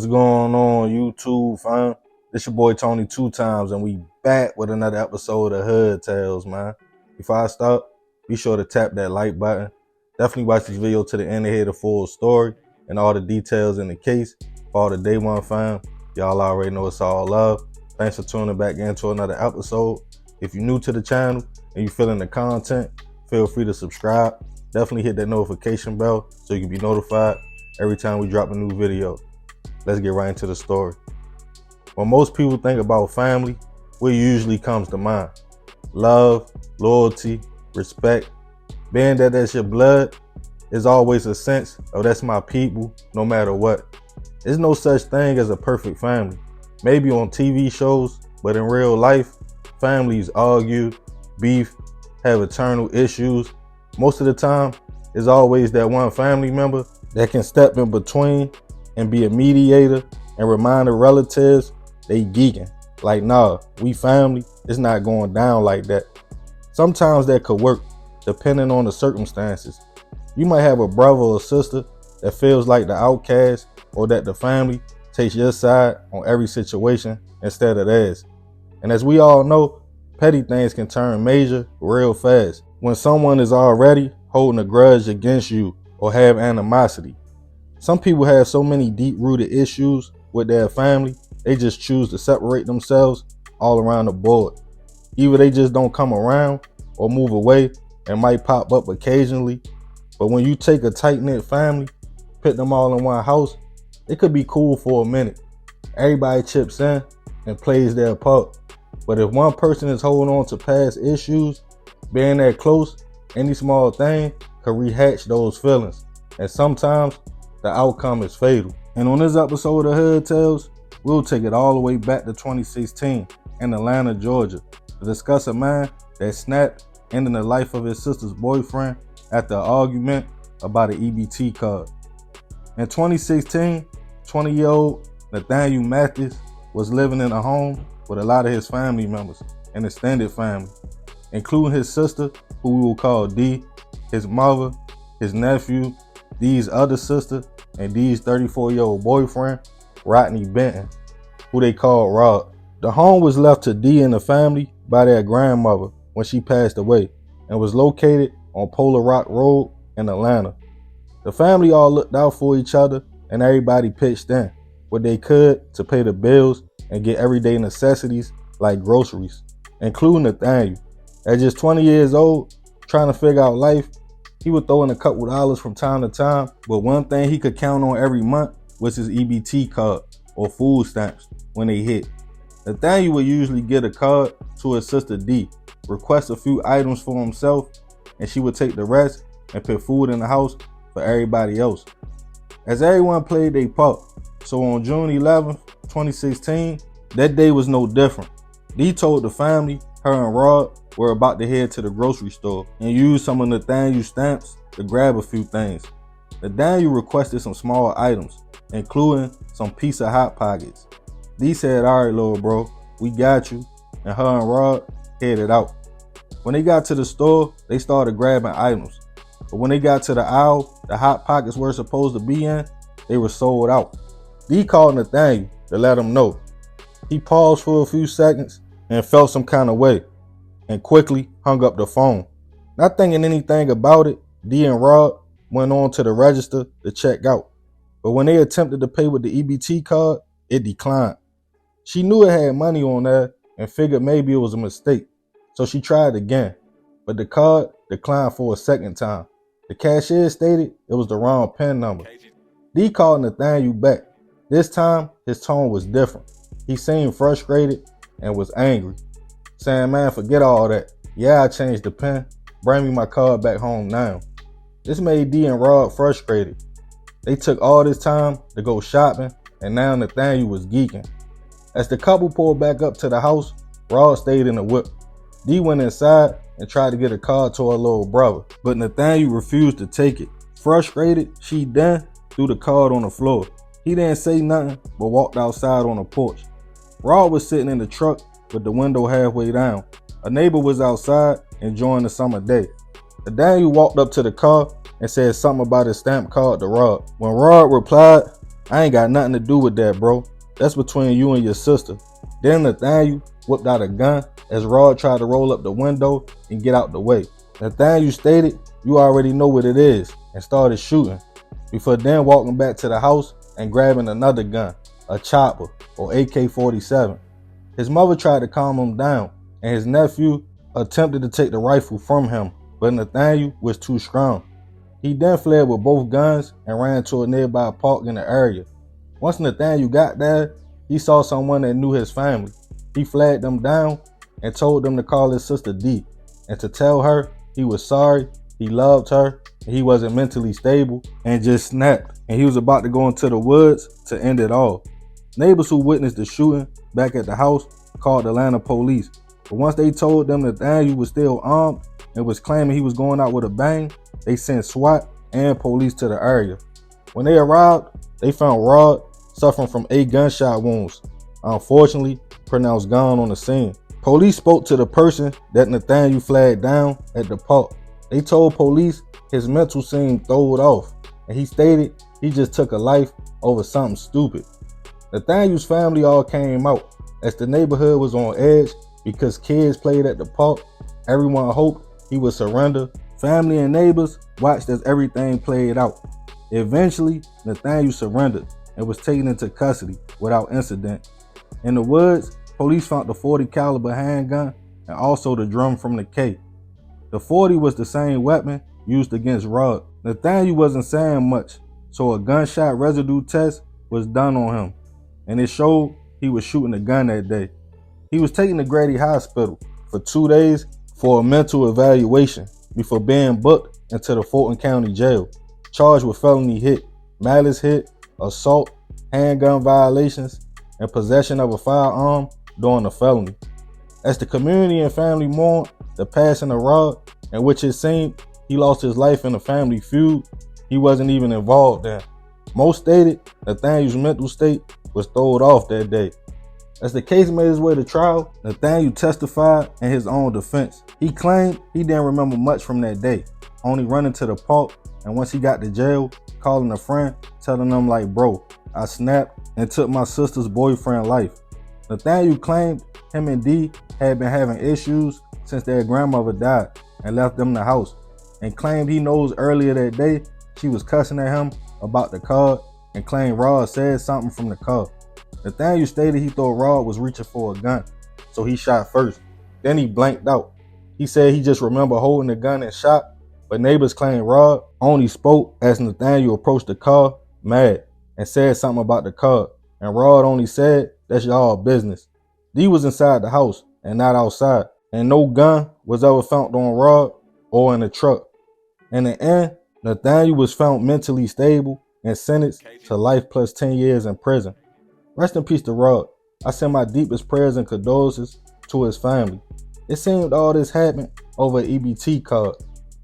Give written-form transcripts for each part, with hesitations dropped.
What's going on, YouTube, fam? This your boy Tony 2 times, and we back with another episode of Hood Tales, man. Before I start, be sure to tap that like button. Definitely watch this video to the end to hear the full story and all the details in the case. For all the day one fam, y'all already know it's all love. Thanks for tuning back into another episode. If you're new to the channel and you feeling the content, feel free to subscribe. Definitely hit that notification bell so you can be notified every time we drop a new video. Let's get right into the story. When most people think about family, what usually comes to mind? Love, loyalty, respect. Being that that's your blood, is always a sense of that's my people, no matter what. There's no such thing as a perfect family. Maybe on TV shows, but in real life, families argue, beef, have eternal issues. Most of the time, it's always that one family member that can step in between and be a mediator and remind the relatives they geeking. Like, nah, we family, it's not going down like that. Sometimes that could work, depending on the circumstances. You might have a brother or sister that feels like the outcast, or that the family takes your side on every situation instead of theirs. And as we all know, petty things can turn major real fast. When someone is already holding a grudge against you or have animosity. Some people have so many deep-rooted issues with their family, they just choose to separate themselves all around the board. Either they just don't come around or move away and might pop up occasionally. But when you take a tight-knit family, put them all in one house, it could be cool for a minute. Everybody chips in and plays their part. But if one person is holding on to past issues, being that close, any small thing could rehatch those feelings. And sometimes the outcome is fatal. And on this episode of Hood Tales, we'll take it all the way back to 2016 in Atlanta, Georgia, to discuss a man that snapped, ending the life of his sister's boyfriend after an argument about an EBT card. In 2016, 20-year-old Nathaniel Mathis was living in a home with a lot of his family members and extended family, including his sister, who we will call D, his mother, his nephew, D's other sister, and D's 34-year-old boyfriend, Rodney Benton, who they called Rod. The home was left to D and the family by their grandmother when she passed away and was located on Polar Rock Road in Atlanta. The family all looked out for each other and everybody pitched in what they could to pay the bills and get everyday necessities like groceries, including Nathaniel. At just 20 years old, trying to figure out life, he would throw in a couple dollars from time to time, but one thing he could count on every month was his EBT card or food stamps when they hit. Nathaniel would usually get a card to his sister D, request a few items for himself, and she would take the rest and put food in the house for everybody else. As everyone played their part, so on June 11th, 2016, that day was no different. D told the family her and Rod were about to head to the grocery store and use some of Nathaniel's stamps to grab a few things. Nathaniel requested some small items, including some piece of Hot Pockets. D said, "All right, little bro, we got you," and her and Rod headed out. When they got to the store, they started grabbing items. But when they got to the aisle the Hot Pockets were supposed to be in, they were sold out. D called Nathaniel to let him know. He paused for a few seconds and felt some kind of way and quickly hung up the phone. Not thinking anything about it, D and Rod went on to the register to check out. But when they attempted to pay with the EBT card, it declined. She knew it had money on there and figured maybe it was a mistake. So she tried again, but the card declined for a second time. The cashier stated it was the wrong PIN number. D called Nathaniel back. This time, his tone was different. He seemed frustrated and was angry, saying, "Man, forget all that. Yeah, I changed the PIN. Bring me my card back home now." This made D and Rod frustrated. They took all this time to go shopping, and now Nathaniel was geeking. As the couple pulled back up to the house, Rod stayed in the whip. D went inside and tried to get a card to her little brother, but Nathaniel refused to take it. Frustrated, she then threw the card on the floor. He didn't say nothing, but walked outside on the porch. Rod was sitting in the truck with the window halfway down. A neighbor was outside enjoying the summer day. Nathaniel walked up to the car and said something about his stamp card to Rod. When Rod replied, I ain't got nothing to do with that, bro. That's between you and your sister. Then Nathaniel whipped out a gun as Rod tried to roll up the window and get out the way. Nathaniel stated, "You already know what it is," and started shooting, before then walking back to the house and grabbing another gun, a chopper or AK-47. His mother tried to calm him down, and his nephew attempted to take the rifle from him, but Nathaniel was too strong. He then fled with both guns and ran to a nearby park in the area. Once Nathaniel got there, he saw someone that knew his family. He flagged them down and told them to call his sister D and to tell her he was sorry, he loved her, and he wasn't mentally stable, and just snapped, and he was about to go into the woods to end it all. Neighbors who witnessed the shooting back at the house called Atlanta police, but once they told them Nathaniel was still armed and was claiming he was going out with a bang, they sent SWAT and police to the area. When they arrived, they found Rod suffering from 8 gunshot wounds, unfortunately pronounced gone on the scene. Police spoke to the person that Nathaniel flagged down at the park. They told police his mental seemed thrown off, and he stated he just took a life over something stupid. Nathaniel's family all came out as the neighborhood was on edge because kids played at the park. Everyone hoped he would surrender. Family and neighbors watched as everything played out. Eventually, Nathaniel surrendered and was taken into custody without incident. In the woods, police found the .40 caliber handgun and also the drum from the K. The .40 was the same weapon used against Rod. Nathaniel wasn't saying much, so a gunshot residue test was done on him, and it showed he was shooting a gun that day. He was taken to Grady Hospital for 2 days for a mental evaluation before being booked into the Fulton County Jail, charged with felony hit, malice hit, assault, handgun violations, and possession of a firearm during a felony. As the community and family mourned the passing of Rod, in which it seemed he lost his life in a family feud he wasn't even involved in, most stated Nathaniel's mental state was thrown off that day. As the case made its way to trial, Nathaniel testified in his own defense. He claimed he didn't remember much from that day, only running to the park, and once he got to jail, calling a friend, telling them like, "Bro, I snapped and took my sister's boyfriend's life." Nathaniel claimed him and D had been having issues since their grandmother died and left them the house, and claimed he knows earlier that day she was cussing at him about the card, and claimed Rod said something from the car. Nathaniel stated he thought Rod was reaching for a gun, so he shot first. Then he blanked out. He said he just remembered holding the gun and shot, but neighbors claim Rod only spoke as Nathaniel approached the car, mad, and said something about the car, and Rod only said, "That's y'all business." D was inside the house and not outside, and no gun was ever found on Rod or in the truck. In the end, Nathaniel was found mentally stable and sentenced to life plus 10 years in prison. Rest in peace to Rod. I send my deepest prayers and condolences to his family. It seemed all this happened over an EBT card,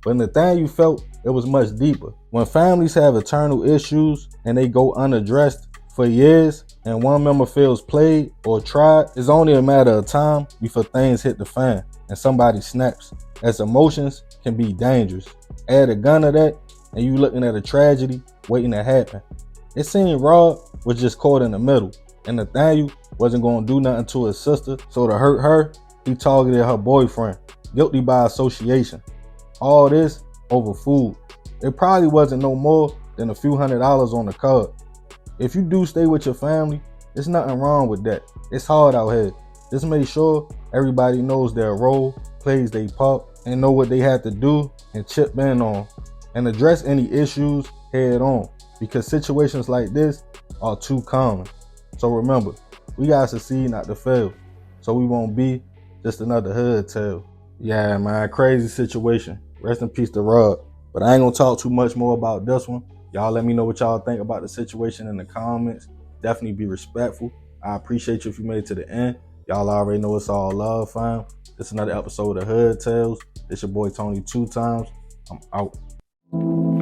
but Nathaniel felt it was much deeper. When families have eternal issues and they go unaddressed for years, and one member feels played or tried, it's only a matter of time before things hit the fan and somebody snaps, as emotions can be dangerous. Add a gun to that, and you looking at a tragedy waiting to happen. It seemed Rod was just caught in the middle, and Nathaniel wasn't going to do nothing to his sister, so to hurt her, he targeted her boyfriend, guilty by association. All this over food. It probably wasn't no more than a few $100s on the card. If you do stay with your family, there's nothing wrong with that. It's hard out here. Just make sure everybody knows their role, plays their part, and know what they have to do and chip in on, and address any issues head on, because situations like this are too common. So remember, we gotta succeed, not to fail, so we won't be just another hood tale. Yeah, man, crazy situation. Rest in peace to Rod. But I ain't gonna talk too much more about this one. Y'all let me know what y'all think about the situation in the comments. Definitely be respectful. I appreciate you if you made it to the end. Y'all already know it's all love, fam. This is another episode of Hood Tales. It's your boy Tony 2 times. I'm out.